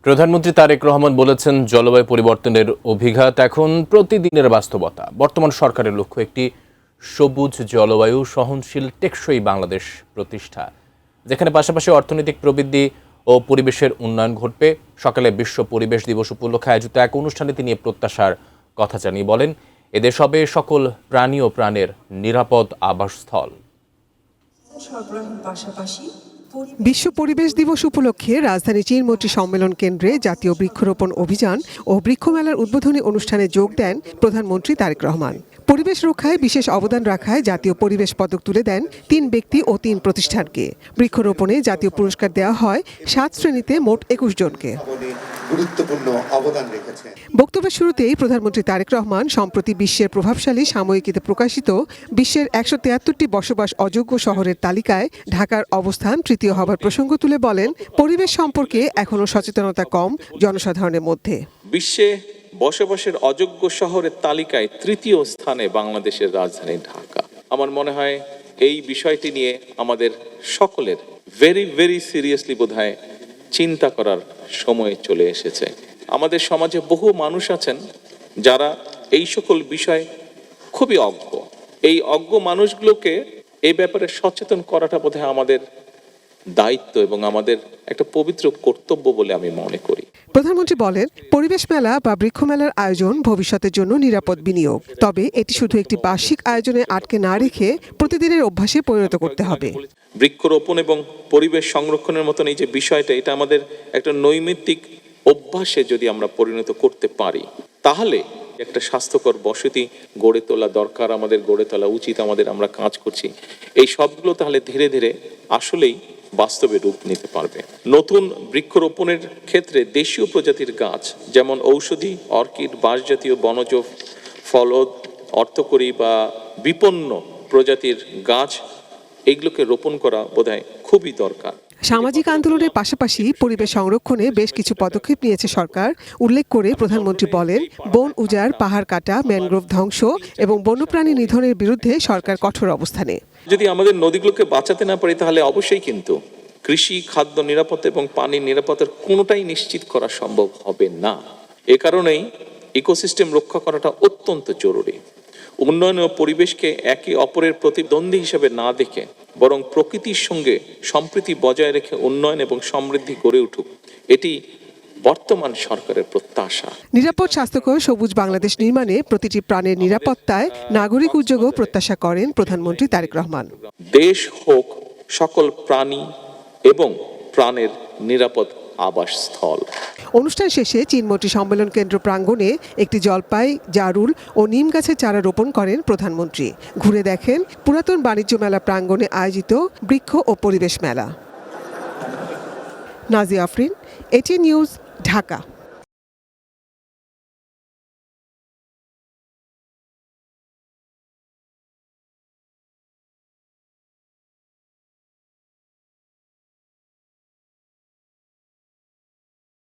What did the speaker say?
প্রধানমন্ত্রী তারেক রহমান বলেছেন, জলবায়ু পরিবর্তনের অভিঘাত এখন প্রতিদিনের বাস্তবতা। বর্তমান সরকারের লক্ষ্য একটি সবুজ, জলবায়ু সহনশীল, টেকসই বাংলাদেশ প্রতিষ্ঠা, যেখানে পাশাপাশি অর্থনৈতিক প্রবৃদ্ধি ও পরিবেশের উন্নয়ন ঘটবে। সকালে বিশ্ব পরিবেশ দিবস উপলক্ষে আয়োজিত এক অনুষ্ঠানে তিনি প্রত্যাশার কথা জানিয়ে বলেন, এদেশ হবে সকল প্রাণী ও প্রাণের নিরাপদ আবাসস্থল। বিশ্ব পরিবেশ দিবস উপলক্ষে রাজধানী চীনমৈত্রী সম্মেলন কেন্দ্রে জাতীয় বৃক্ষরোপণ অভিযান ও বৃক্ষমেলার উদ্বোধনী অনুষ্ঠানে যোগ দেন প্রধানমন্ত্রী তারেক রহমান। পরিবেশ রক্ষায় বিশেষ অবদান রাখায় জাতীয় পরিবেশ পদক তুলে দেন ৩ ব্যক্তি ও ৩ প্রতিষ্ঠানকে। বৃক্ষরোপণে জাতীয় পুরস্কার দেওয়া হয় ৭ শ্রেণীতে মোট ২১ জনকে। গুরুত্বপূর্ণ অবদান রেখেছে। বক্তব্যের শুরুতেই প্রধানমন্ত্রী তারেক রহমান সম্প্রতি বিশ্বের প্রভাবশালী সাময়িকীতে প্রকাশিত বিশ্বের ১৭৩টি বসবাস অযোগ্য শহরের তালিকায় ঢাকার অবস্থান তৃতীয় হবার প্রসঙ্গ তুলে বলেন, পরিবেশ সম্পর্কে এখনো সচেতনতা কম জনসাধারণের মধ্যে। বিশ্বে বসবাসের অযোগ্য শহরের তালিকায় তৃতীয় স্থানে বাংলাদেশের রাজধানী ঢাকা। আমার মনে হয় এই বিষয়টি নিয়ে আমাদের সকলের ভেরি সিরিয়াসলি বোধহয় চিন্তা করার সময় চলে এসেছে। আমাদের সমাজে বহু মানুষ আছেন যারা এই সকল বিষয়ে খুবই অজ্ঞ। এই অজ্ঞ মানুষগুলোকে এই ব্যাপারে সচেতন করাটা বোধহয় আমাদের দায়িত্ব এবং আমাদের একটা পবিত্র কর্তব্য বলে আমি মনে করি। প্রধানমন্ত্রী বলেন, পরিবেশ মেলা বা বৃক্ষ মেলার আয়োজন ভবিষ্যতের জন্য নিরাপদ বিনিয়োগ। তবে এটি শুধু একটি বার্ষিক আয়োজনে আটকে না রেখে প্রতিদিনের অভ্যাসে পরিণত করতে হবে। বৃক্ষরোপণ এবং পরিবেশ সংরক্ষণের মতন এই যে বিষয়টা, এটা আমাদের একটা নৈমিত্তিক অভ্যাসে যদি আমরা পরিণত করতে পারি, তাহলে একটা স্বাস্থ্যকর বসতি গড়ে তোলা দরকার, আমাদের গড়ে তোলা উচিত, আমরা কাজ করছি। এই সবগুলো তাহলে ধীরে ধীরে আসলেই বাস্তবে রূপ নিতে পারবে। নতুন বৃক্ষরোপণের ক্ষেত্রে দেশীয় প্রজাতির গাছ যেমন ঔষধি, অর্কিড, বাঁশজাতীয়, বনজ, ফলদ, অর্থকরী বা বিপন্ন প্রজাতির গাছ, এইগুলোকে রোপণ করা বোধহয় খুবই দরকার। সামাজিক আন্দোলনের পাশাপাশি পরিবেশ সংরক্ষণে বেশ কিছু পদক্ষেপ নিয়েছে সরকার। উল্লেখ করে প্রধানমন্ত্রী বলেন, বন উজাড়, পাহাড় কাটা, ম্যানগ্রোভ ধ্বংস এবং বন্যপ্রাণী নিধনের বিরুদ্ধে সরকার কঠোর অবস্থানে। যদি আমাদের নদীগুলোকে বাঁচাতে না পারি, তাহলে অবশ্যই কিন্তু কৃষি, খাদ্য নিরাপত্তা এবং পানির নিরাপত্তার কোনোটাই নিশ্চিত করা সম্ভব হবে না। এ কারণেই ইকোসিস্টেম রক্ষা করাটা অত্যন্ত জরুরি। উন্নয়ন ও পরিবেশকে একে অপরের প্রতিদ্বন্দ্বী হিসেবে না দেখে বরং প্রকৃতির সঙ্গে সম্প্রীতি বজায় রেখে উন্নয়ন এবং সমৃদ্ধি গড়ে উঠুক, এটি বর্তমান সরকারের প্রত্যাশা। নিরাপদ, স্বাস্থ্যকর, সবুজ বাংলাদেশ নির্মাণে প্রতিটি প্রাণের নিরাপত্তায় নাগরিক উদ্যোগও প্রত্যাশা করেন প্রধানমন্ত্রী তারেক রহমান। দেশ হোক সকল প্রাণী এবং প্রাণের নিরাপদ আবাসস্থল। অনুষ্ঠান শেষে চীনমৈত্রী সম্মেলন কেন্দ্র প্রাঙ্গণে একটি জলপাই, জারুল ও নিম গাছের চারা রোপণ করেন প্রধানমন্ত্রী। ঘুরে দেখেন পুরাতন বাণিজ্য মেলা প্রাঙ্গণে আয়োজিত বৃক্ষ ও পরিবেশ মেলা। Nazia Afrin, ATN news, Dhaka.